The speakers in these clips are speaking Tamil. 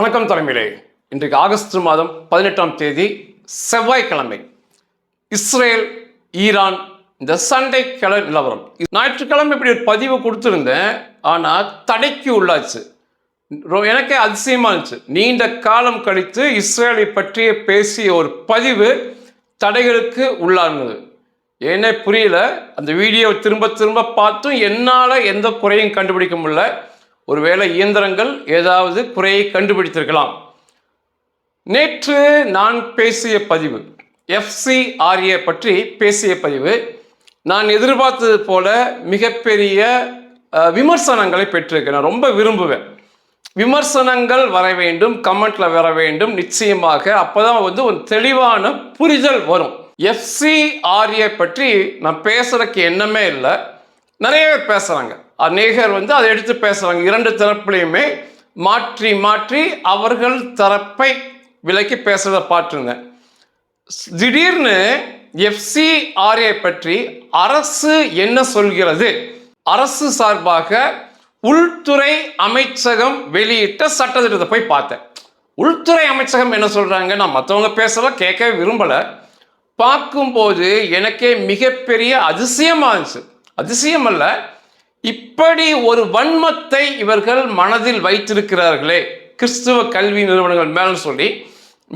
வணக்கம் தலைமையிலே. இன்றைக்கு ஆகஸ்ட் மாதம் 18ஆம் தேதி செவ்வாய்க்கிழமை. இஸ்ரேல் ஈரான் இந்த சண்டை நிலவரம். ஞாயிற்றுக்கிழமை இப்படி ஒரு பதிவு கொடுத்துருந்தேன், ஆனால் தடைக்கு உள்ளாச்சு. எனக்கே அதிசயமா இருந்துச்சு. நீண்ட காலம் கழித்து இஸ்ரேலை பற்றிய பேசிய ஒரு பதிவு தடைகளுக்கு உள்ளானது. ஏன்னே புரியல. அந்த வீடியோவை திரும்ப திரும்ப பார்த்தும் என்னால் எந்த குறையும் கண்டுபிடிக்க முடியல. ஒருவேளை இயந்திரங்கள் ஏதாவது குறையை கண்டுபிடித்திருக்கலாம். நேற்று நான் பேசிய பதிவு FCRA பற்றி பேசிய பதிவு நான் எதிர்பார்த்தது போல மிகப்பெரிய விமர்சனங்களை பெற்றிருக்கேன். ரொம்ப விரும்புவேன். விமர்சனங்கள் வர வேண்டும், கமெண்ட்ல வர வேண்டும் நிச்சயமாக. அப்போதான் ஒரு தெளிவான புரிதல் வரும். FCRA பற்றி நான் பேசுறதுக்கு எண்ணமே இல்லை. நிறைய பேர் பேசுறாங்க, அநேகர் அதை எடுத்து பேசுறாங்க. இரண்டு தரப்புலையுமே மாற்றி மாற்றி அவர்கள் தரப்பை விலக்கி பேசுறதை பார்த்துருந்தேன். திடீர்னு FCRA பற்றி அரசு என்ன சொல்கிறது? அரசு சார்பாக உள்துறை அமைச்சகம் வெளியிட்ட சட்டத்திட்டத்தை போய் பார்த்தேன். உள்துறை அமைச்சகம் என்ன சொல்றாங்க? நான் மற்றவங்க பேசுறத கேட்க விரும்பல. பார்க்கும்போது எனக்கே மிகப்பெரிய அதிசயமா இருந்துச்சு. அதிசயம் அல்ல, இப்படி ஒரு வன்மத்தை இவர்கள் மனதில் வைத்திருக்கிறார்களே கிறிஸ்துவ கல்வி நிறுவனங்கள் மேல சொல்லி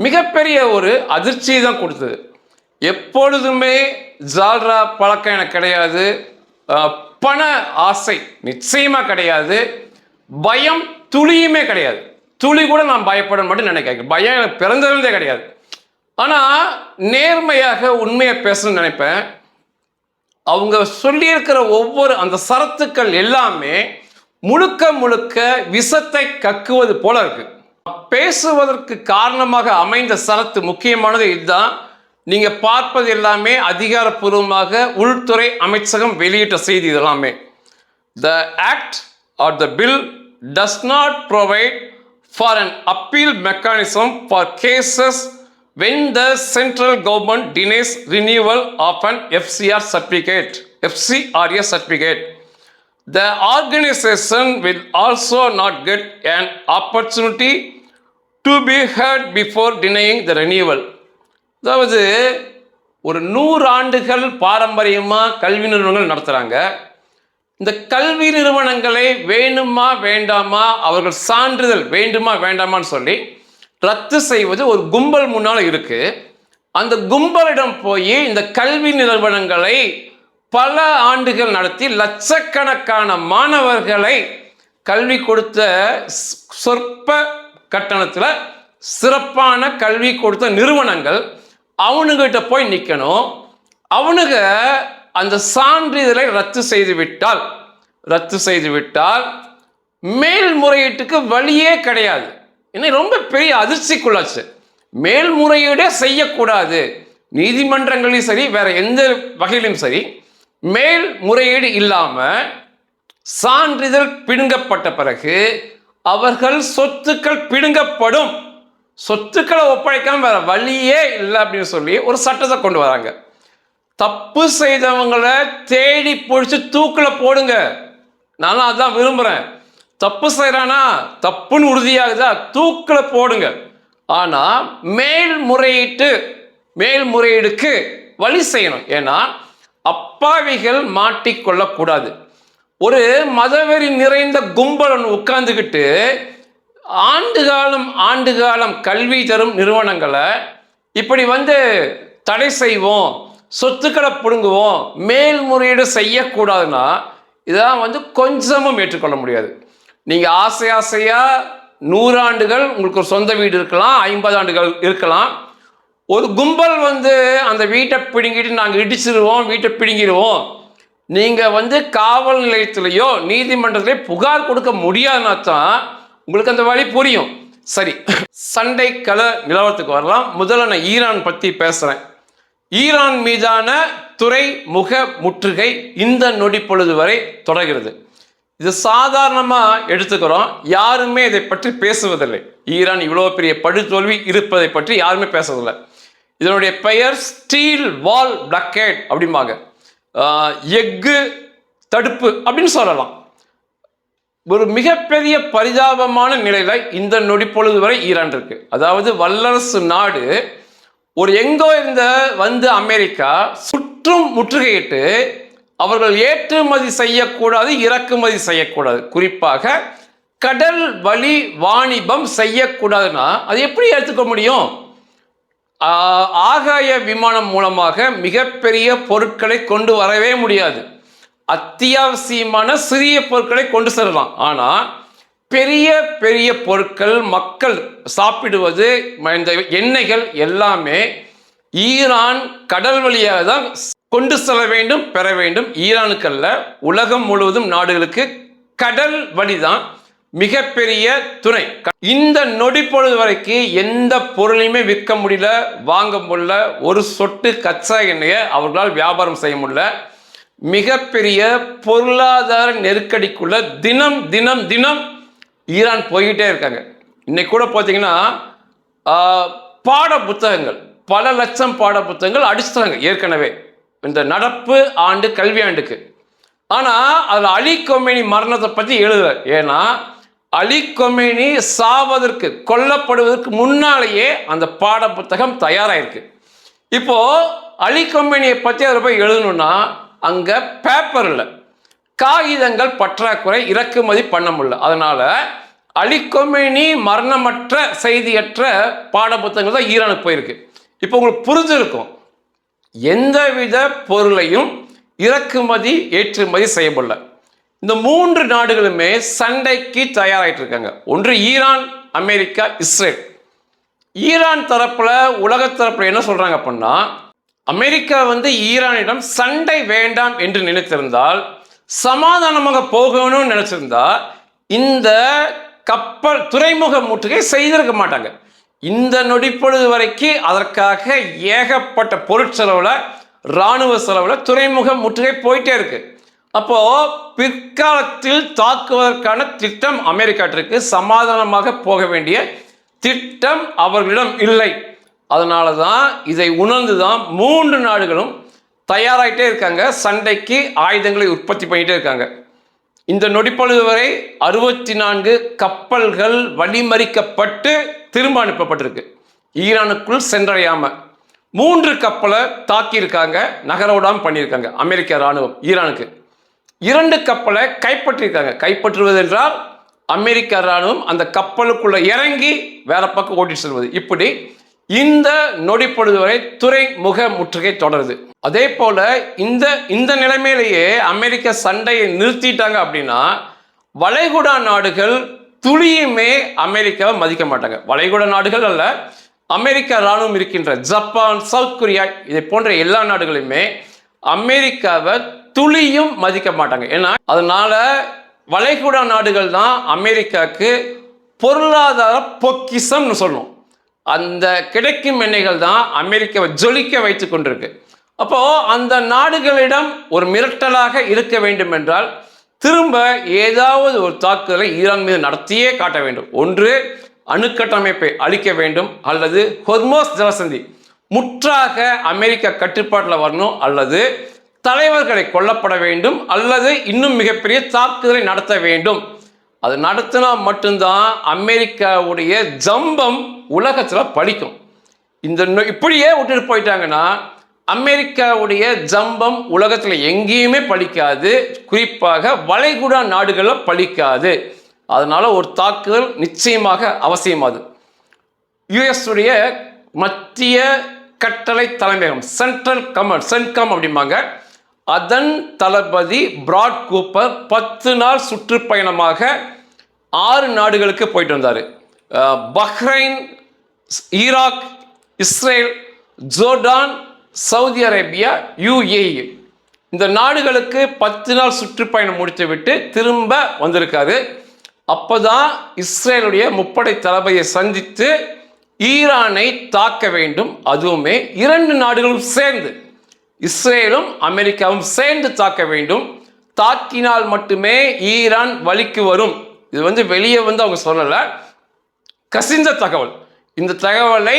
மிகப்பெரிய ஒரு அதிர்ச்சியை தான் கொடுத்தது. எப்பொழுதுமே ஜால்ரா பழக்கம் எனக்கு கிடையாது, பண ஆசை நிச்சயமா கிடையாது, பயம் துளியுமே கிடையாது. துளி கூட நான் பயப்பட மட்டும் நினைக்கிறேன். பயம் எனக்கு பிறந்ததிலிருந்தே கிடையாது. ஆனா நேர்மையாக உண்மையை பேசணும்னு நினைப்பேன். அவங்க சொல்லியிருக்கிற ஒவ்வொரு அந்த சரத்துக்கள் எல்லாமே முழுக்க முழுக்க விஷத்தை கக்குவது போல இருக்கு. பேசுவதற்கு காரணமாக அமைந்த சரத்து முக்கியமானது இதுதான். நீங்க பார்ப்பது எல்லாமே அதிகாரப்பூர்வமாக உள்துறை அமைச்சகம் வெளியிட்ட செய்தி. இதெல்லாமே the act or the bill does not provide for an appeal mechanism for cases when the central government denies renewal of an FCRA certificate. The organization will also not get an opportunity to be heard before denying the renewal. அதாவது ஒரு 100 ஆண்டுகள் பாரம்பரியமாக கல்வி நிறுவனங்கள் நடத்துகிறாங்க. இந்த கல்வி நிறுவனங்களை வேணுமா வேண்டாமா, அவர்கள் சான்றிதழ் வேண்டுமா வேண்டாமான்னு சொல்லி ரத்து செய்வது ஒரு கும்பல் முன்னால் இருக்கு. அந்த கும்பலிடம் போய் இந்த கல்வி நிறுவனங்களை பல ஆண்டுகள் நடத்தி லட்சக்கணக்கான மாணவர்களை கல்வி கொடுத்த சொற்ப கட்டணத்தில் சிறப்பான கல்வி கொடுத்த நிறுவனங்கள் அவனுங்கிட்ட போய் நிற்கணும். அவனுங்க அந்த சான்றிதழை ரத்து செய்து விட்டால் மேல்முறையீட்டுக்கு வழியே கிடையாது. இன்னும் ரொம்ப பெரிய அதிர்ச்சிக்குள்ளாச்சு. மேல்முறையீடே செய்யக்கூடாது. நீதிமன்றங்களையும் சரி, வேற எந்த வகையிலும் சரி, மேல்முறையீடு இல்லாம சான்றிதழ் பிடுங்கப்பட்ட பிறகு அவர்கள் சொத்துக்கள் பிடுங்கப்படும். சொத்துக்களை ஒப்படைக்காம வேற வழியே இல்லை அப்படின்னு சொல்லி ஒரு சட்டத்தை கொண்டு வராங்க. தப்பு செய்தவங்களை தேடி பிடிச்சி தூக்குல போடுங்க. நானும் அதான் விரும்புறேன். தப்பு செய்யறானா, தப்புன்னு உறுதியாகுதா, தூக்கில போடுங்க. ஆனா மேல்முறையீடுக்கு வழி செய்யணும். ஏன்னா அப்பாவிகள் மாட்டிக்கொள்ளக்கூடாது. ஒரு மதவெறி நிறைந்த கும்பல் உட்கார்ந்துக்கிட்டு ஆண்டு காலம் கல்வி தரும் நிறுவனங்களை இப்படி தடை செய்வோம், சொத்துக்களை பிடுங்குவோம், மேல்முறையீடு செய்யக்கூடாதுன்னா இதான் கொஞ்சமும் ஏற்றுக்கொள்ள முடியாது. நீங்க ஆசையா 100 ஆண்டுகள் உங்களுக்கு ஒரு சொந்த வீடு இருக்கலாம், 50 ஆண்டுகள் இருக்கலாம். ஒரு கும்பல் அந்த வீட்டை பிடுங்கிட்டு நாங்கள் இடிச்சிருவோம், வீட்டை பிடுங்கிடுவோம். நீங்க காவல் நிலையத்திலேயோ நீதிமன்றத்திலேயோ புகார் கொடுக்க முடியாதுன்னா தான் உங்களுக்கு அந்த வழி புரியும். சரி, சண்டை நிலவரத்துக்கு வரலாம். முதல்ல நான் ஈரான் பத்தி பேசுறேன். ஈரான் மீதான துறைமுக முற்றுகை இந்த நொடி பொழுது வரை தொடர்கிறது. இது சாதாரணமாக எடுத்துக்கிறோம், யாருமே இதை பற்றி பேசுவதில்லை. ஈரான் இவ்வளோ பெரிய படுதோல்வி இருப்பதை பற்றி யாருமே பேசுவதில்லை. இதனுடைய பெயர் ஸ்டீல் வால் பிளாக்கேட் அப்படிம்பாங்க, எஃகு தடுப்பு அப்படின்னு சொல்லலாம். ஒரு மிகப்பெரிய பரிதாபமான நிலையில இந்த நொடிப்பொழுது வரை ஈரான் இருக்கு. அதாவது வல்லரசு நாடு ஒரு எங்கோ இருந்த வந்து அமெரிக்கா சுற்றும் முற்றுகையிட்டு அவர்கள் ஏற்றுமதி செய்யக்கூடாது, இறக்குமதி செய்யக்கூடாது, குறிப்பாக கடல் வழி வாணிபம் செய்யக்கூடாதுன்னா அது எப்படி ஏற்றுக்க முடியும்? ஆகாய விமானம் மூலமாக மிகப்பெரிய பொருட்களை கொண்டு வரவே முடியாது. அத்தியாவசியமான சிறிய பொருட்களை கொண்டு செல்லலாம். ஆனால் பெரிய பெரிய பொருட்கள், மக்கள் சாப்பிடுவது, இந்த எண்ணெய்கள் எல்லாமே ஈரான் கடல் வழியாக தான் கொண்டு செல்ல வேண்டும், பெற வேண்டும். ஈரானுக்கு அல்ல, உலகம் முழுவதும் நாடுகளுக்கு கடல் வழிதான் மிகப்பெரிய துணை. இந்த நொடி பொழுது வரைக்கும் எந்த பொருளையுமே விற்க முடியல, வாங்க முடியல. ஒரு சொட்டு கச்சா எண்ணெயை அவர்களால் வியாபாரம் செய்ய முடியல. மிகப்பெரிய பொருளாதார நெருக்கடிக்குள்ள தினம் தினம் தினம் ஈரான் போய்கிட்டே இருக்காங்க. இன்னைக்கு கூட பார்த்தீங்கன்னா பாட புத்தகங்கள், பல லட்சம் பாட புத்தகங்கள் அடிச்சிட்டாங்க ஏற்கனவே இந்த நடப்பு ஆண்டு கல்வியாண்டுக்கு. ஆனால் அதில் அலி கொமேனி மரணத்தை பற்றி எழுதல. ஏன்னா அலி கொமேனி சாவதற்கு, கொல்லப்படுவதற்கு முன்னாலேயே அந்த பாட புத்தகம் தயாராயிருக்கு. இப்போ அலி கொமேனியை பற்றி அதில் போய் எழுதணும்னா அங்கே பேப்பர் இல்லை, காகிதங்கள் பற்றாக்குறை, இறக்குமதி பண்ண முடியல. அதனால அலி கொமேனி மரணமற்ற செய்தியற்ற பாட புத்தகங்கள் தான் ஈரானுக்கு போயிருக்கு. இப்போ உங்களுக்கு புரிஞ்சிருக்கும், எந்தவித பொருளையும் இறக்குமதி ஏற்றுமதி செய்ய முடியல. இந்த மூன்று நாடுகளுமே சண்டைக்கு தயாராகிட்டு இருக்காங்க. ஒன்று ஈரான், அமெரிக்கா, இஸ்ரேல். ஈரான் தரப்புல, உலக தரப்புல என்ன சொல்றாங்க அப்படின்னா, அமெரிக்கா ஈரானிடம் சண்டை வேண்டாம் என்று நினைத்திருந்தால், சமாதானமாக போகணும்னு நினைச்சிருந்தா இந்த கப்பல் துறைமுக முற்றுகை செய்திருக்க மாட்டாங்க. இந்த நொடிப்பொழுது வரைக்கும் அதற்காக ஏகப்பட்ட பொருட்செலவுல, இராணுவ செலவுல துறைமுக முற்றுகை போயிட்டே இருக்கு. அப்போ பிற்காலத்தில் தாக்குவதற்கான திட்டம் அமெரிக்கா இருக்கு, சமாதானமாக போக வேண்டிய திட்டம் அவர்களிடம் இல்லை. அதனால தான் இதை உணர்ந்து தான் மூன்று நாடுகளும் தயாராகிட்டே இருக்காங்க, சண்டைக்கு ஆயுதங்களை உற்பத்தி பண்ணிட்டே இருக்காங்க. இந்த நொடிப்பொழுது வரை 64 கப்பல்கள் வழிமறிக்கப்பட்டு திரும்ப அனுப்பப்பட்டிருக்கு. ஈரானுக்குள் சென்றடையாம 3 கப்பலை தாக்கியிருக்காங்க, நகர விடாமல் பண்ணியிருக்காங்க அமெரிக்க இராணுவம். ஈரானுக்கு 2 கப்பலை கைப்பற்றியிருக்காங்க. கைப்பற்றுவது என்றால் அமெரிக்க இராணுவம் அந்த கப்பலுக்குள்ள இறங்கி வேற பக்கம் ஓட்டிட்டு செல்வது. இப்படி இந்த நொடிப்பொழுது வரை துறைமுக முற்றுகை தொடருது. அதே போல இந்த நிலைமையிலேயே அமெரிக்க சண்டையை நிறுத்திட்டாங்க அப்படின்னா வளைகுடா நாடுகள் துளியுமே அமெரிக்காவை மதிக்க மாட்டாங்க. வளைகுடா நாடுகள் அல்ல, அமெரிக்க இராணுவம் இருக்கின்ற ஜப்பான், சவுத் கொரியா, இதை போன்ற எல்லா நாடுகளுமே அமெரிக்காவை துளியும் மதிக்க மாட்டாங்க. ஏன்னா அதனால வளைகுடா நாடுகள் தான் அமெரிக்காவுக்கு பொருளாதார பொக்கிஷம்னு சொல்லணும். அந்த கிடைக்கும் எண்ணெய்கள் தான் அமெரிக்காவை ஜொலிக்க வைத்து கொண்டிருக்கு. அப்போ அந்த நாடுகளிடம் ஒரு மிரட்டலாக இருக்க வேண்டும் என்றால் திரும்ப ஏதாவது ஒரு தாக்குதலை ஈரான் மீது நடத்தியே காட்ட வேண்டும். ஒன்று அணுக்கட்டமைப்பை அழிக்க வேண்டும், அல்லது ஹொர்மோஸ் ஜலசந்தி முற்றாக அமெரிக்கா கட்டுப்பாட்டில் வரணும், அல்லது தலைவர்களை கொல்லப்பட வேண்டும், அல்லது இன்னும் மிகப்பெரிய தாக்குதலை நடத்த வேண்டும். அது நடத்தினா மட்டும்தான் அமெரிக்காவுடைய ஜம்பம் உலகத்தில் பலிக்கும். இப்படியே விட்டுட்டு போயிட்டாங்கன்னா அமெரிக்காவுடைய ஜம்பம் உலகத்தில் எங்கேயுமே பலிக்காது, குறிப்பாக வளைகுடா நாடுகளில் பலிக்காது. அதனால ஒரு தாக்குதல் நிச்சயமாக அவசியமாது. யுஎஸ் உடைய மத்திய கட்டளை தலைமையகம், சென்ட்ரல் கமாண்ட், சென்காம் அப்படிம்பாங்க, அதன் தளபதி பிராட் கூப்பர் 10 நாள் சுற்றுப்பயணமாக 6 நாடுகளுக்கு போயிட்டு வந்தார். Bahrain, Iraq, Israel, Jordan, Saudi Arabia, UAE, இந்த நாடுகளுக்கு 10 நாள் சுற்றுப்பயணம் முடித்து விட்டு திரும்ப வந்திருக்காரு. அப்போதான் இஸ்ரேலுடைய முப்படை தளபதியை சந்தித்து ஈரானை தாக்க வேண்டும், அதுவுமே 2 நாடுகளும் சேர்ந்து, இஸ்ரேலும் அமெரிக்காவும் சேர்ந்து தாக்க வேண்டும். தாக்கினால் மட்டுமே ஈரான் வழிக்கு வரும். இது வெளியே அவங்க சொல்லலை, கசிந்த தகவல். இந்த தகவலை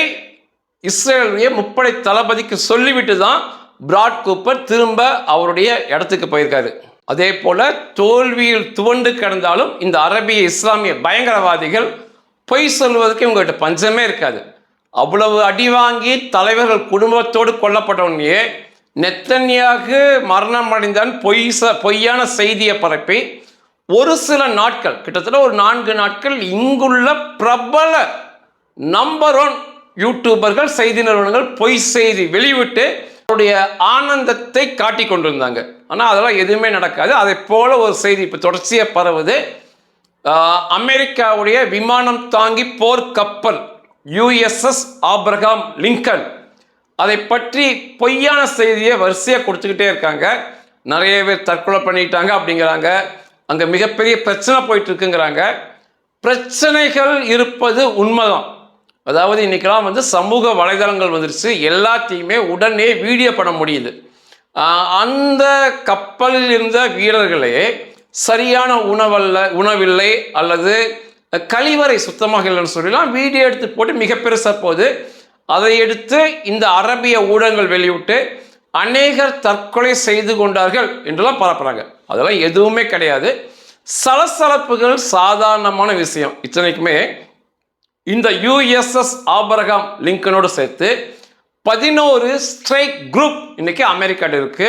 இஸ்ரேலுடைய முப்படை தளபதிக்கு சொல்லிவிட்டு தான் பிராட் கூப்பர் திரும்ப அவருடைய இடத்துக்கு போயிருக்காரு. அதே போல தோல்வியில் துவண்டு கிடந்தாலும் இந்த அரபிய இஸ்லாமிய பயங்கரவாதிகள் பொய் சொல்வதற்கு இவங்ககிட்ட பஞ்சமே இருக்காது. அவ்வளவு அடி வாங்கி தலைவர்கள் குடும்பத்தோடு கொல்லப்பட்டவனையே நெத்தன்யாகு மரணம் அடைந்தான் பொய்யான செய்தியை பரப்பி ஒரு சில நாட்கள், கிட்டத்தட்ட ஒரு 4 நாட்கள் இங்குள்ள பிரபல நம்பர் 1 யூடியூபர்கள், செய்தி நிறுவனங்கள் பொய் செய்தி வெளிவிட்டு அவருடைய ஆனந்தத்தை காட்டி கொண்டிருந்தாங்க. ஆனால் அதெல்லாம் எதுவுமே நடக்காது. அதை போல ஒரு செய்தி இப்போ தொடர்ச்சியாக பரவுது. அமெரிக்காவுடைய விமானம் தாங்கி போர் கப்பல் USS ஆப்ரஹாம் லிங்கன், அதை பற்றி பொய்யான செய்தியை வரிசையாக கொடுத்துக்கிட்டே இருக்காங்க. நிறைய பேர் தற்கொலை பண்ணிட்டாங்க அப்படிங்கிறாங்க. அங்கே மிகப்பெரிய பிரச்சனை போயிட்டு இருக்குங்கிறாங்க. பிரச்சனைகள் இருப்பது உண்மைதான். அதாவது இன்னைக்கெல்லாம் சமூக வலைதளங்கள் வந்துருச்சு, எல்லாத்தையுமே உடனே வீடியோ பண்ண முடியுது. அந்த கப்பலில் இருந்த வீரர்களே சரியான உணவில்லை அல்லது கழிவறை சுத்தமாக இல்லைன்னு சொல்லலாம் வீடியோ எடுத்து போட்டு மிக பெருசாக போகுது. அதை எடுத்து இந்த அரபிய ஊடகங்கள் வெளியிட்டு அநேகர் தற்கொலை செய்து கொண்டார்கள் என்றெல்லாம் பரப்புறாங்க. அதெல்லாம் எதுவுமே கிடையாது. சலசலப்புகள் சாதாரணமான விஷயம். இத்தனைக்குமே இந்த USS ஆப்ரஹாம் லிங்கனோடு சேர்த்து 11 ஸ்ட்ரைக் குரூப் இன்னைக்கு அமெரிக்காட்ட இருக்கு.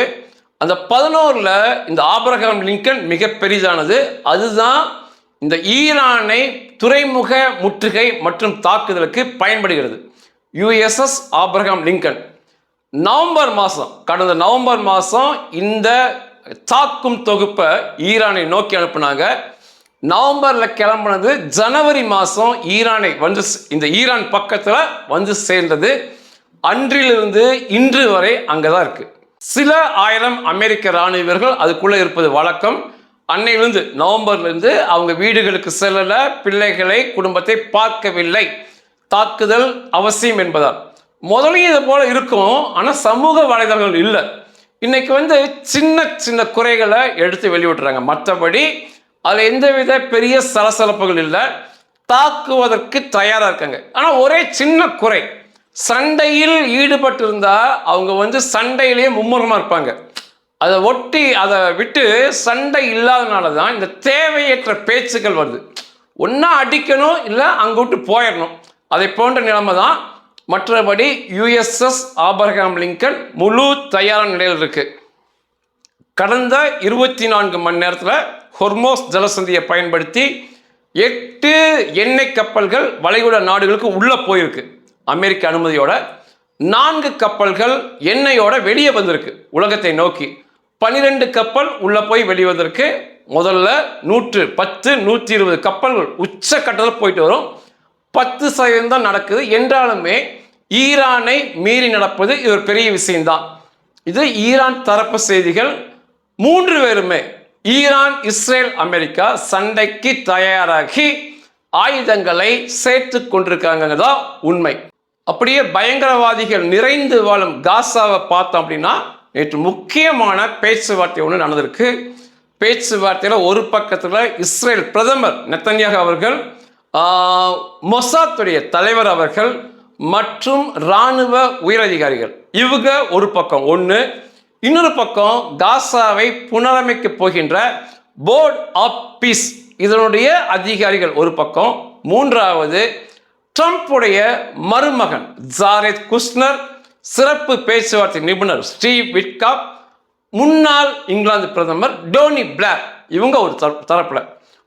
அந்த 11ல் இந்த ஆப்ரஹாம் லிங்கன் மிக பெரிதானது. அதுதான் இந்த ஈரானை துறைமுக முற்றுகை மற்றும் தாக்குதலுக்கு பயன்படுகிறது. USS ஆப்ரஹாம் லிங்கன் கடந்த நவம்பர் மாதம் இந்த தாக்கும் தொகுப்பை ஈரானை நோக்கி அனுப்புனாங்க. நவம்பரில் கிளம்புனது ஜனவரி மாதம் ஈரானை இந்த ஈரான் பக்கத்தில் சேர்ந்தது. அன்றிலிருந்து இன்று வரை அங்கே தான் இருக்கு. சில ஆயிரம் அமெரிக்க இராணுவ வீரர்கள் அதுக்குள்ளே இருப்பது வழக்கம். அன்னையிலிருந்து நவம்பர்லேருந்து அவங்க வீடுகளுக்கு செல்லலை, பிள்ளைகளை குடும்பத்தை பார்க்கவில்லை. தாக்குதல் அவசியம் என்பதால் முதலில் இது போல இருக்கும். ஆனால் சமூக வலைதளங்கள் இல்லை. இன்னைக்கு சின்ன சின்ன குறைகளை எடுத்து வெளியிடுறாங்க. மற்றபடி அதில் எந்தவித பெரிய சலசலப்புகள் இல்லை. தாக்குவதற்கு தயாராக இருக்காங்க. ஆனால் ஒரே சின்ன குறை, சண்டையில் ஈடுபட்டிருந்தால் அவங்க சண்டையிலேயே மும்முரமாக இருப்பாங்க. அதை விட்டு சண்டை இல்லாதனால தான் இந்த தேவையற்ற பேச்சுக்கள் வருது. ஒன்றா அடிக்கணும், இல்லை அங்கே விட்டு போயிடணும். அதை போன்ற நிலைமை தான். மற்றபடி USS ஆப்ரஹாம் லிங்கன் முழு தயாரான நிலையில் இருக்கு. கடந்த 24 மணி நேரத்தில் ஹொர்மோஸ் ஜலசந்தியை பயன்படுத்தி 8 எண்ணெய் கப்பல்கள் வளைகுடா நாடுகளுக்கு உள்ளே போயிருக்கு அமெரிக்க அனுமதியோட. 4 கப்பல்கள் எண்ணெயோட வெளியே வந்திருக்கு உலகத்தை நோக்கி. 12 கப்பல் உள்ளே போய் வெளிவதற்கு முதல்ல 110 120 கப்பல்கள் உச்சக்கட்டத்தில் போயிட்டு வரும். 10% தான் நடக்குது. என்றாலுமே ஈரானை மீறி நடப்பது இது ஒரு பெரிய விஷயம்தான். இது ஈரான் தரப்பு செய்திகள். 3 பேருமே ஈரான், இஸ்ரேல், அமெரிக்கா சண்டைக்கு தயாராகி ஆயுதங்களை சேர்த்து கொண்டிருக்காங்கதான் உண்மை. அப்படியே பயங்கரவாதிகள் நிறைந்து வாழும் காசாவை பார்த்தோம் அப்படின்னா நேற்று முக்கியமான பேச்சுவார்த்தை ஒன்று நடந்திருக்கு. பேச்சுவார்த்தையில் ஒரு பக்கத்தில் இஸ்ரேல் பிரதமர் நெத்தன்யாகு அவர்கள், மொசாத்துடைய தலைவர் அவர்கள் மற்றும் இராணுவ உயரதிகாரிகள் இவங்க ஒரு பக்கம் ஒன்று. இன்னொரு பக்கம் காசாவை புனரமைக்க போகின்ற போர்ட் ஆஃப் பீஸ் இதனுடைய அதிகாரிகள் ஒரு பக்கம். மூன்றாவது ட்ரம்புடைய மருமகன் ஜாரெத் குஷ்னர், சிறப்பு பேச்சுவார்த்தை நிபுணர் ஸ்டீவ் விட்காப், முன்னாள் இங்கிலாந்து பிரதமர் டோனி பிளேர், இவங்க ஒரு தரப்புல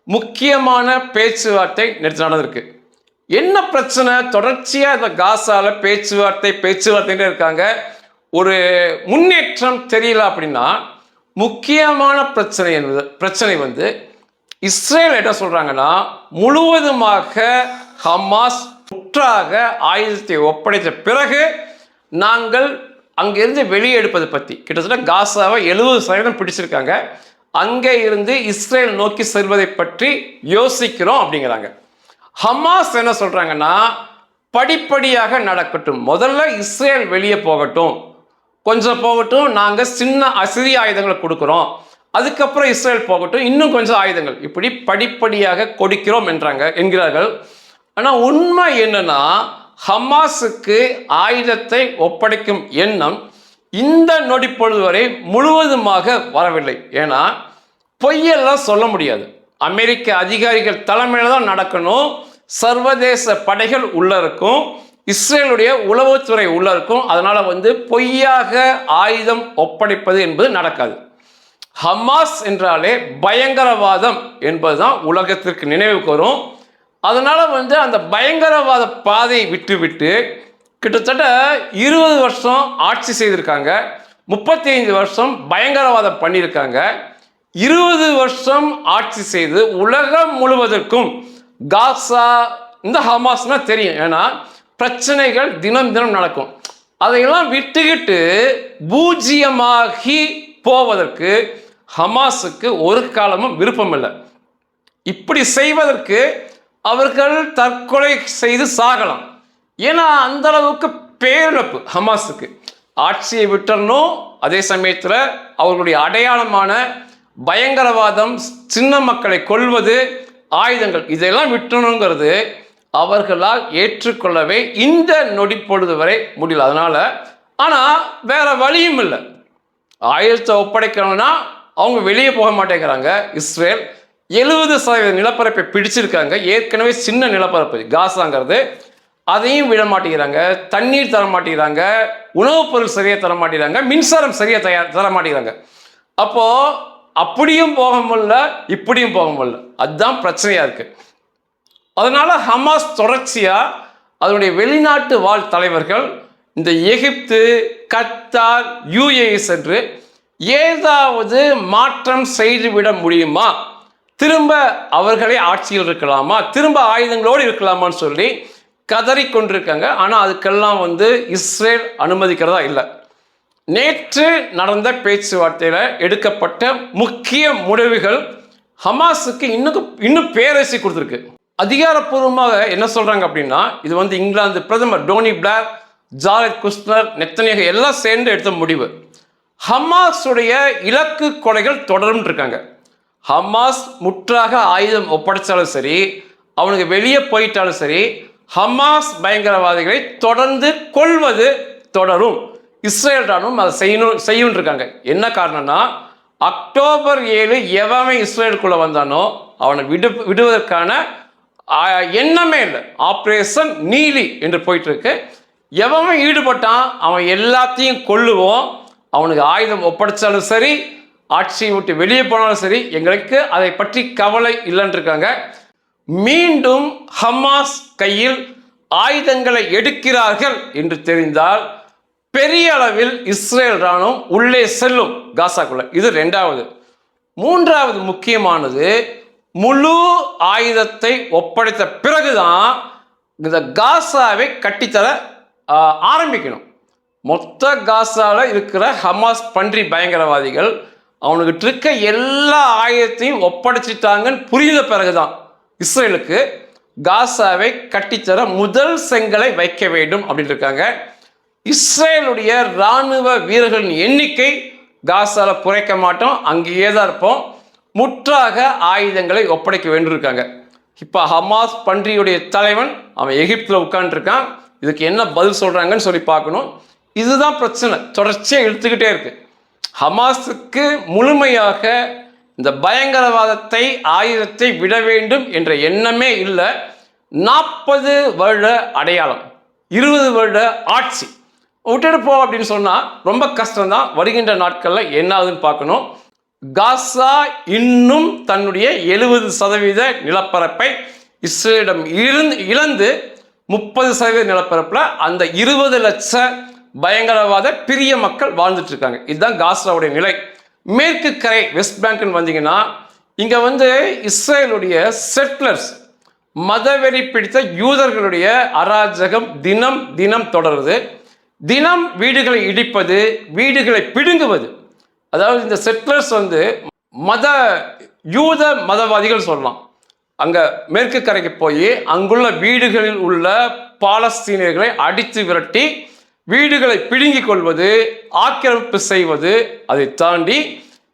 முக்கியமான பேச்சுவார்த்தை நேற்று நடந்திருக்கு. என்ன பிரச்சனை? தொடர்ச்சியாக இந்த காசால பேச்சுவார்த்தை இருக்காங்க. ஒரு முன்னேற்றம் தெரியல அப்படின்னா முக்கியமான பிரச்சனை இஸ்ரேல் என்ன சொல்றாங்கன்னா, முழுவதுமாக ஹமாஸ் முற்றாக ஆயுதத்தை ஒப்படைத்த பிறகு நாங்கள் அங்கிருந்து வெளியே எடுப்பது பற்றி, கிட்டத்தட்ட காசாவை 70% பிடிச்சிருக்காங்க, அங்கே இருந்து இஸ்ரேல் நோக்கி செல்வதை பற்றி யோசிக்கிறோம் அப்படிங்கிறாங்க. ஹமாஸ் என்ன சொல்றாங்கன்னா, படிப்படியாக நடக்கட்டும், முதல்ல இஸ்ரேல் வெளியே போகட்டும், கொஞ்சம் போகட்டும், நாங்கள் சிறிய ஆயுதங்களை கொடுக்குறோம், அதுக்கப்புறம் இஸ்ரேல் போகட்டும், இன்னும் கொஞ்சம் ஆயுதங்கள், இப்படி படிப்படியாக கொடுக்கிறோம் என்கிறார்கள். ஆனால் உண்மை என்னன்னா, ஹமாஸுக்கு ஆயுதத்தை ஒப்படைக்கும் எண்ணம் இந்த நொடிப்பொழுது வரை முழுவதுமாக வரவில்லை. ஏன்னா பொய்யெல்லாம் சொல்ல முடியாது. அமெரிக்க அதிகாரிகள் தலைமையில் தான் நடக்கணும். சர்வதேச படைகள் உள்ள இருக்கும், இஸ்ரேலுடைய உளவுத்துறை உள்ள இருக்கும். அதனால பொய்யாக ஆயுதம் ஒப்படைப்பது என்பது நடக்காது. ஹமாஸ் என்றாலே பயங்கரவாதம் என்பதுதான் உலகத்திற்கு நினைவுக்கு வரும். அதனால அந்த பயங்கரவாத பாதையை விட்டு கிட்டத்தட்ட 20 வருஷம் ஆட்சி செய்திருக்காங்க. 35 வருஷம் பயங்கரவாதம் பண்ணியிருக்காங்க. 20 வருஷம் ஆட்சி செய்து உலகம் முழுவதற்கும் காசா இந்த ஹமாஸ்னா தெரியும். ஏன்னா பிரச்சனைகள் தினம் தினம் நடக்கும். அதையெல்லாம் விட்டுக்கிட்டு பூஜ்ஜியமாகி போவதற்கு ஹமாஸுக்கு ஒரு காலமும் விருப்பம் இல்லை. இப்படி செய்வதற்கு அவர்கள் தற்கொலை செய்து சாகலாம். ஏன்னா அந்த அளவுக்கு பேரிழப்பு ஹமாஸுக்கு. ஆட்சியை விட்டுறணும், அதே சமயத்தில் அவர்களுடைய அடையாளமான பயங்கரவாதம், சின்ன மக்களை கொல்வது, ஆயுதங்கள் இதெல்லாம் விட்டணுங்கிறது அவர்களால் ஏற்றுக்கொள்ளவே இந்த நொடி பொழுது வரை முடியல. அதனால ஆனால் வேற வழியும் இல்லை. ஆயுதத்தை ஒப்படைக்கணும்னா அவங்க வெளியே போக மாட்டேங்கிறாங்க. இஸ்ரேல் 70% நிலப்பரப்பை பிடிச்சிருக்காங்க. ஏற்கனவே சின்ன நிலப்பரப்பு காசாங்கிறது, அதையும் விட மாட்டேங்கிறாங்க. தண்ணீர் தர மாட்டேங்கிறாங்க, உணவுப் பொருள் சரியாக தர மாட்டேங்கிறாங்க, மின்சாரம் சரியாக தர மாட்டேங்கிறாங்க. அப்போ அப்படியும் போக முடியல, இப்படியும் போக முடியல. அதுதான் பிரச்சனையா இருக்கு. அதனால ஹமாஸ் தொடர்ச்சியா அதனுடைய வெளிநாட்டு வாழ் தலைவர்கள் இந்த எகிப்து, கத்தார், UAE சென்று ஏதாவது மாற்றம் செய்துவிட முடியுமா, திரும்ப அவர்களே ஆட்சியில் இருக்கலாமா, திரும்ப ஆயுதங்களோடு இருக்கலாமான்னு சொல்லி கதறிக்கொண்டிருக்காங்க. ஆனால் அதுக்கெல்லாம் இஸ்ரேல் அனுமதிக்கிறதா இல்லை. நேற்று நடந்த பேச்சுவார்த்தையில் எடுக்கப்பட்ட முக்கிய முடிவுகள் ஹமாஸுக்கு இன்னும் பேரரசி கொடுத்துருக்கு. அதிகாரப்பூர்வமாக என்ன சொல்றாங்க அப்படின்னா, இது இங்கிலாந்து பிரதமர் Tony Blair, Jared Kushner, Netanyahu எல்லாம் சேர்ந்து எடுத்த முடிவு. ஹமாஸுடைய இலக்கு கொலைகள் தொடரும் இருக்காங்க. ஹமாஸ் முற்றாக ஆயுதம் ஒப்படைச்சாலும் சரி, அவனுக்கு வெளியே போயிட்டாலும் சரி, ஹமாஸ் பயங்கரவாதிகளை தொடர்ந்து கொள்வது தொடரும். இஸ்ரேல் ராணுவம் அதை செய்யும் இருக்காங்க. என்ன காரணம்னா, அக்டோபர் 7 எவன் இஸ்ரேலுக்குள்ள வந்தானோ அவனை விடுவதற்கான எண்ணமே இல்லை. ஆப்ரேஷன் நீலி என்று போயிட்டு இருக்கு. எவன் ஈடுபட்டான் அவன் எல்லாத்தையும் கொல்லுவோம். அவனுக்கு ஆயுதம் ஒப்படைச்சாலும் சரி, ஆட்சியை விட்டு வெளியே போனாலும் சரி, எங்களுக்கு அதை பற்றி கவலை இல்லைன்னு இருக்காங்க. மீண்டும் ஹமாஸ் கையில் ஆயுதங்களை எடுக்கிறார்கள் என்று தெரிந்தால் பெரிய அளவில் இஸ்ரேல் ராணுவம் உள்ளே செல்லும் காசாக்குள்ள. இது 2வது. 3வது முக்கியமானது, முழு ஆயுதத்தை ஒப்படைத்த பிறகுதான் இந்த காசாவை கட்டித்தர ஆரம்பிக்கணும். மொத்த காசாவில் இருக்கிற ஹமாஸ் பன்றி பயங்கரவாதிகள் அவனுக்கு இருக்க எல்லா ஆயுதத்தையும் ஒப்படைச்சிட்டாங்கன்னு புரிந்த பிறகுதான் இஸ்ரேலுக்கு காசாவை கட்டித்தர முதல் செங்கலை வைக்க வேண்டும் அப்படின்னு இருக்காங்க. இஸ்ரேலுடைய இராணுவ வீரர்களின் எண்ணிக்கை காசால குறைக்க மாட்டோம், அங்கேயே தான் இருப்போம். முற்றாக ஆயுதங்களை ஒப்படைக்க வேண்டியிருக்காங்க. இப்போ ஹமாஸ் பன்றியுடைய தலைவன் அவன் எகிப்தில் உட்காந்துருக்கான். இதுக்கு என்ன பதில் சொல்றாங்கன்னு சொல்லி பார்க்கணும். இதுதான் பிரச்சனை, தொடர்ச்சியாக இழுத்துக்கிட்டே இருக்கு. ஹமாஸுக்கு முழுமையாக இந்த பயங்கரவாதத்தை, ஆயுதத்தை விட வேண்டும் என்ற எண்ணமே இல்லை. 40 வருட அடையாளம், 20 வருட ஆட்சி விட்டுட்டு போ அப்படின்னு சொன்னால் ரொம்ப கஷ்டம்தான். வருகின்ற நாட்களில் என்ன ஆகுதுன்னு பார்க்கணும். காசா இன்னும் தன்னுடைய 70% நிலப்பரப்பை இஸ்ரேலிடம் இழந்து 30% நிலப்பரப்பில் அந்த 20 லட்ச பயங்கரவாத பிரிய மக்கள் வாழ்ந்துட்டு இருக்காங்க. இதுதான் காசாவுடைய நிலை. மேற்கு கரை வெஸ்ட் பேங்க்னு வந்தீங்கன்னா இங்கே இஸ்ரேலுடைய செட்லர்ஸ், மதவெறி பிடித்த யூதர்களுடைய அராஜகம் தினம் தினம் தொடருது. தினம் வீடுகளை இடிப்பது, வீடுகளை பிடுங்குவது. அதாவது இந்த செட்லர்ஸ் யூத மதவாதிகள் சொல்லலாம். அங்கே மேற்கு கரைக்கு போய் அங்குள்ள வீடுகளில் உள்ள பாலஸ்தீனியர்களை அடித்து விரட்டி வீடுகளை பிடுங்கிக் கொள்வது, ஆக்கிரமிப்பு செய்வது. அதை தாண்டி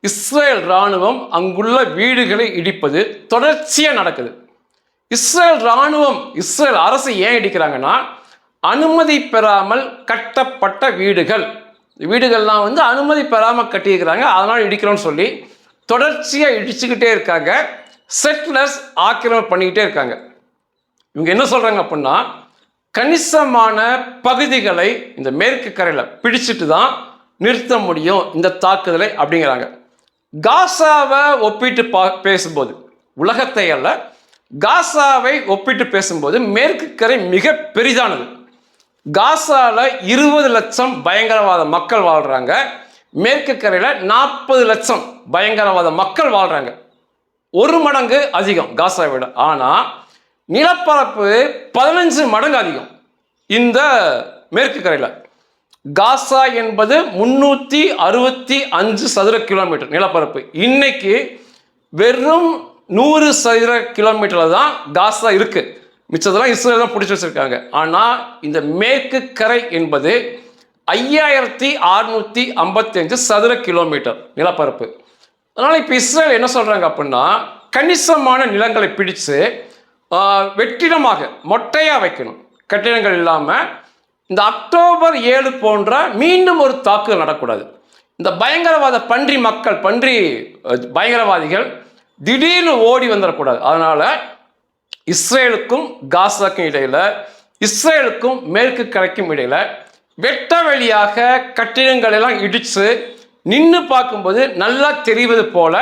இஸ்ரேல் இராணுவம் அங்குள்ள வீடுகளை இடிப்பது தொடர்ச்சியாக நடக்குது. இஸ்ரேல் இராணுவம், இஸ்ரேல் அரசு ஏன் இடிக்கிறாங்கன்னா, அனுமதி பெறாமல் கட்டப்பட்ட வீடுகள்லாம் அனுமதி பெறாமல் கட்டியிருக்கிறாங்க, அதனால் இடிக்கிறோன்னு சொல்லி தொடர்ச்சியாக இடிச்சுக்கிட்டே இருக்காங்க. செட்டிலர்ஸ் ஆக்கிரமிப்பு பண்ணிக்கிட்டே இருக்காங்க. இவங்க என்ன சொல்கிறாங்க அப்படின்னா, கணிசமான பகுதிகளை இந்த மேற்கு கரையில் பிடிச்சிட்டு தான் நிறுத்த முடியும் இந்த தாக்குதலை அப்படிங்கிறாங்க. காசாவை ஒப்பிட்டு பேசும்போது, உலகத்தை அல்ல, காசாவை ஒப்பிட்டு பேசும்போது மேற்கு கரை மிக பெரிதானது. காசால 20 லட்சம் பயங்கரவாத மக்கள் வாழ்றாங்க. மேற்கு கரையில் 40 லட்சம் பயங்கரவாத மக்கள் வாழ்றாங்க. 1 மடங்கு அதிகம் காசாவை விட. ஆனால் நிலப்பரப்பு 15 மடங்கு அதிகம் இந்த மேற்கு கரையில். காசா என்பது 365 சதுர கிலோமீட்டர் நிலப்பரப்பு. இன்னைக்கு வெறும் 100 சதுர கிலோமீட்டரில் தான் காசா இருக்கு. மிச்சதெல்லாம் இஸ்ரேல் தான் பிடிச்சி வச்சிருக்காங்க. ஆனால் இந்த மேற்கு கரை என்பது 5655 சதுர கிலோமீட்டர் நிலப்பரப்பு. அதனால் இப்போ இஸ்ரேல் என்ன சொல்கிறாங்க அப்படின்னா, கணிசமான நிலங்களை பிடிச்சு வெற்றிடமாக மொட்டையாக வைக்கணும், கட்டிடங்கள் இல்லாமல். இந்த அக்டோபர் 7 போன்ற மீண்டும் ஒரு தாக்குதல் நடக்கூடாது. இந்த பயங்கரவாத பன்றி பயங்கரவாதிகள் திடீர்னு ஓடி வந்துடக்கூடாது. அதனால் இஸ்ரேலுக்கும் காசாக்கும் இடையில், இஸ்ரேலுக்கும் மேற்கு கரைக்கும் இடையில் வெட்ட வெளியாக கட்டிடங்கள் எல்லாம் இடித்து நின்று பார்க்கும்போது நல்லா தெரிவது போல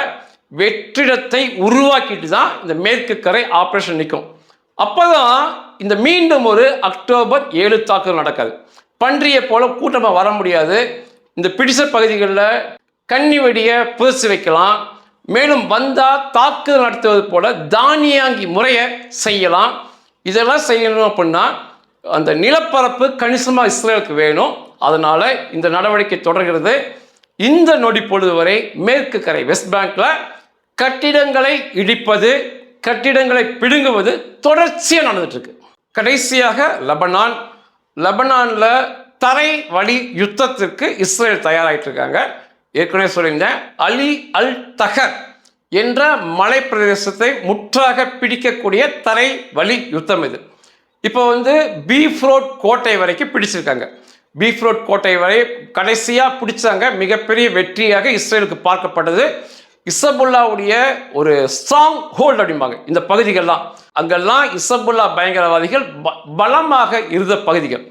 வெற்றிடத்தை உருவாக்கிட்டு தான் இந்த மேற்கு கரை ஆப்ரேஷன் நிற்கும். அப்போதான் இந்த மீண்டும் ஒரு அக்டோபர் 7 தாக்குதல் நடக்காது. பன்றியை போல கூட்டமாக வர முடியாது. இந்த பிடிச்ச பகுதிகளில் கன்னி வெடியை புதைச்சி வைக்கலாம். மேலும் வந்தால் தாக்குதல் நடத்துவது போல தானியாங்கி முறையை செய்யலாம். இதெல்லாம் செய்யணும் அப்படின்னா அந்த நிலப்பரப்பு கணிசமாக இஸ்ரேலுக்கு வேணும். அதனால் இந்த நடவடிக்கை தொடர்கிறது. இந்த நொடி பொழுது வரை மேற்கு கரை வெஸ்ட் பேங்க்ல கட்டிடங்களை இடிப்பது, கட்டிடங்களை பிடுங்குவது தொடர்ச்சியாக நடந்துட்டு இருக்கு. கடைசியாக லெபனானில் தரை வழி யுத்தத்திற்கு இஸ்ரேல் தயாராகிட்டு இருக்காங்க. ஏற்கனவே சொல்லியிருந்தேன், அலி அல் தகர் என்ற மலை பிரதேசத்தை முற்றாக பிடிக்கக்கூடிய தரை வழி யுத்தம் இது. இப்போ பீஃப்ரோட் கோட்டை வரைக்கும் பிடிச்சிருக்காங்க. பீஃப்ரோட் கோட்டை வரை கடைசியாக பிடிச்சாங்க. மிகப்பெரிய வெற்றியாக இஸ்ரேலுக்கு பார்க்கப்பட்டது. இசபுல்லாவுடைய ஒரு ஸ்ட்ராங் ஹோல்டு அப்படிம்பாங்க இந்த பகுதிகள்லாம். அங்கெல்லாம் இசபுல்லா பயங்கரவாதிகள் பலமாக இருந்த பகுதிகள்.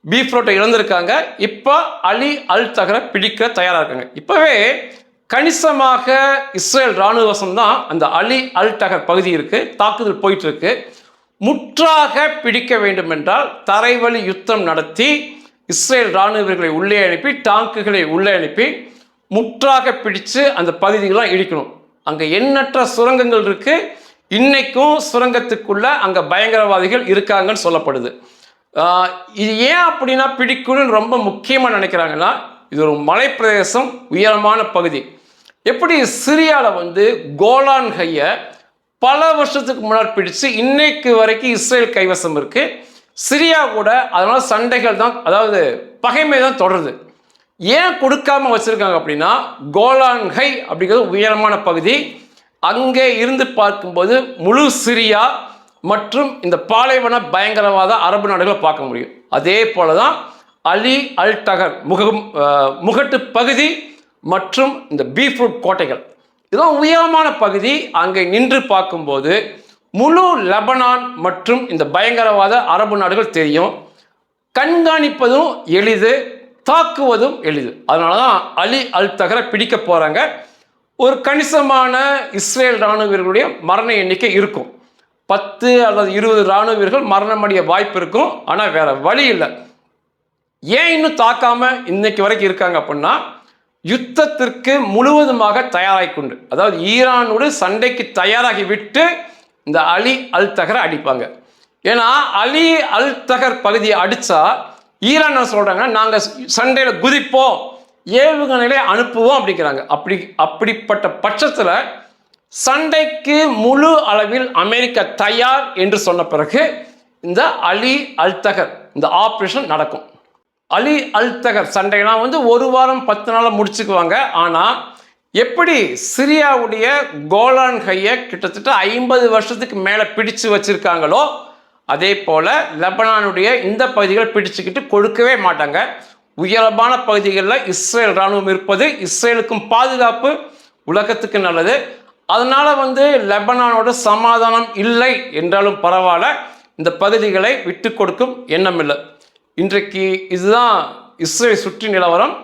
பீஃப்ரோட்டை இழந்திருக்காங்க. இப்போ அலி அல் தகரை பிடிக்க தயாராக இருக்காங்க. இப்போவே கணிசமாக இஸ்ரேல் இராணுவ வசம் தான் அந்த அலி அல் தகர் பகுதி இருக்கு. தாக்குதல் போயிட்டு இருக்கு. முற்றாக பிடிக்க வேண்டும் என்றால் தரைவழி யுத்தம் நடத்தி இஸ்ரேல் இராணுவ வீரர்களை உள்ளே அனுப்பி, டாங்குகளை உள்ளே அனுப்பி முற்றாக பிடிச்சு அந்த பகுதிகளாக இடிக்கணும். அங்கே எண்ணற்ற சுரங்கங்கள் இருக்கு. இன்னைக்கும் சுரங்கத்துக்குள்ள அங்கே பயங்கரவாதிகள் இருக்காங்கன்னு சொல்லப்படுது. இது ஏன் அப்படின்னா பிடிக்கணும்னு ரொம்ப முக்கியமாக நினைக்கிறாங்கன்னா, இது ஒரு மலை பிரதேசம், உயரமான பகுதி. எப்படி சிரியாவில் கோலான் ஹையை பல வருஷத்துக்கு முன்னாடி பிடிச்சு இன்னைக்கு வரைக்கும் இஸ்ரேல் கைவசம் இருக்கு. சிரியா கூட அதனால சண்டைகள் தான், அதாவது பகைமை தான் தொடருது. ஏன் கொடுக்காம வச்சிருக்காங்க அப்படின்னா, கோலான் ஹை அப்படிங்கிறது உயரமான பகுதி. அங்கே இருந்து பார்க்கும்போது முழு சிரியா மற்றும் இந்த பாலைவன பயங்கரவாத அரபு நாடுகளை பார்க்க முடியும். அதே போல தான் அலி அல் தகர் முகட்டு பகுதி மற்றும் இந்த பீஃப்ரூட் கோட்டைகள், இதெல்லாம் உயரமான பகுதி. அங்கே நின்று பார்க்கும்போது முழு லெபனான் மற்றும் இந்த பயங்கரவாத அரபு நாடுகள் தெரியும். கண்காணிப்பதும் எளிது, தாக்குவதும் எளிது. அதனால தான் அலி அல் தகரை பிடிக்க போகிறாங்க. ஒரு கணிசமான இஸ்ரேல் இராணுவ வீரர்களுடைய மரண எண்ணிக்கை இருக்கும். 10 அல்லது 20 இராணுவ வீரர்கள் மரணமடைய வாய்ப்பு இருக்கும். ஆனால் வேற வழி இல்லை. ஏன் இன்னும் தாக்காம இன்னைக்கு வரைக்கும் இருக்காங்க அப்படின்னா, யுத்தத்திற்கு முழுவதுமாக தயாராகி கொண்டு, அதாவது ஈரானோடு சண்டைக்கு தயாராகி விட்டு இந்த அலி அல் தகரை அடிப்பாங்க. ஏன்னா அலி அல் தகர் பகுதியை அடித்தா ஈரான் சொல்கிறாங்கன்னா, நாங்கள் சண்டையில் குதிப்போம், ஏவுகணைகளை அனுப்புவோம் அப்படிங்கிறாங்க. அப்படிப்பட்ட பட்சத்தில் சண்டைக்கு முழு அளவில் அமெரிக்கா தயார் என்று சொன்ன பிறகு இந்த அலி அல் தகர் இந்த ஆப்ரேஷன் நடக்கும். அலி அல் தகர் சண்டைலாம் 1 வாரம் 10 நாளில் முடிச்சுக்குவாங்க. ஆனால் எப்படி சிரியாவுடைய கோலான் ஹையை கிட்டத்தட்ட 50 வருஷத்துக்கு மேலே பிடிச்சு வச்சிருக்காங்களோ, அதே போல் லெபனானுடைய இந்த பகுதிகளை பிடிச்சுக்கிட்டு கொடுக்கவே மாட்டாங்க. உயரமான பகுதிகளில் இஸ்ரேல் இராணுவம் இருப்பது இஸ்ரேலுக்கும் பாதுகாப்பு உலகத்துக்கு நல்லது. அதனால லெபனானோட சமாதானம் இல்லை என்றாலும் பரவாயில்ல, இந்த பகுதிகளை விட்டு கொடுக்கும் எண்ணம் இல்லை. இன்றைக்கு இதுதான் இஸ்ரேல் சுற்றி நிலவரம்.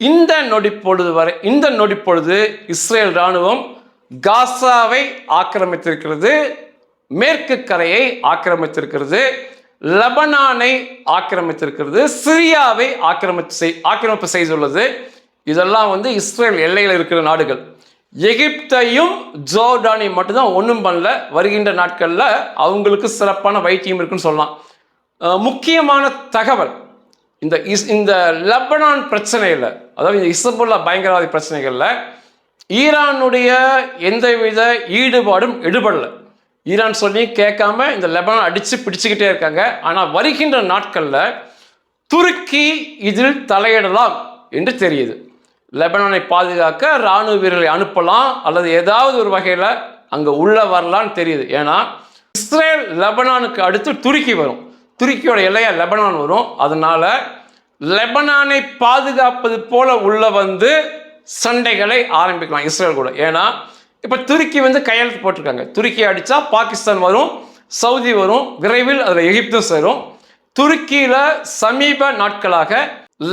இந்த நொடி பொழுது இஸ்ரேல் இராணுவம் காசாவை ஆக்கிரமித்திருக்கிறது, மேற்கு கரையை ஆக்கிரமித்திருக்கிறது, லெபனானை ஆக்கிரமித்திருக்கிறது, சிரியாவை ஆக்கிரமிப்பு செய்துள்ளது. இதெல்லாம் இஸ்ரேல் எல்லையில் இருக்கிற நாடுகள். எகிப்தையும் ஜோர்டானையும் மட்டும்தான் ஒன்றும் பண்ணல. வருகின்ற நாட்களில் அவங்களுக்கு சிறப்பான வைத்தியம் இருக்குன்னு சொல்லலாம். முக்கியமான தகவல், இந்த லெபனான் பிரச்சனையில், அதாவது இந்த இஸ்புல்லா பயங்கரவாதி பிரச்சனைகளில் ஈரானுடைய எந்தவித ஈடுபாடும் எடுபடலை. ஈரான் சொல்லி கேட்காம இந்த லெபனான் அடித்து பிடிச்சிக்கிட்டே இருக்காங்க. ஆனால் வருகின்ற நாட்களில் துருக்கி இதில் தலையிடலாம் என்று தெரியுது. லெபனானை பாதுகாக்க இராணுவ வீரர்களை அனுப்பலாம் அல்லது ஏதாவது ஒரு வகையில் அங்கே உள்ள வரலான்னு தெரியுது. ஏன்னா இஸ்ரேல் லெபனானுக்கு அடுத்து துருக்கி வரும், துருக்கியோட எல்லையா லெபனான் வரும். அதனால லெபனானை பாதுகாப்பது போல உள்ள சண்டைகளை ஆரம்பிக்கலாம் இஸ்ரேல் கூட. ஏன்னா இப்போ துருக்கி கையெழுத்து போட்டிருக்காங்க. துருக்கி அடித்தா பாகிஸ்தான் வரும், சவுதி வரும், விரைவில் அதில் எகிப்தும் சேரும். துருக்கியில் சமீப நாட்களாக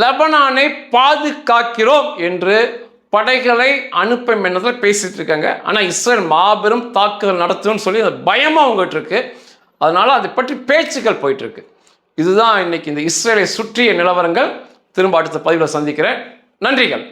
லெபனானை பாதுகாக்கிறோம் என்று படைகளை அனுப்பும் எண்ணத்தில் பேசிட்டு இருக்காங்க. ஆனால் இஸ்ரேல் மாபெரும் தாக்குதல் நடத்தும்னு சொல்லி அந்த பயமாக அவங்ககிட்ட இருக்கு. அதனால அதை பற்றி பேச்சுக்கள் போயிட்டு இருக்கு. இதுதான் இன்னைக்கு இந்த இஸ்ரேலை சுற்றிய நிலவரங்கள். திரும்ப அடுத்த பதிவில் சந்திக்கிறேன். நன்றிகள்.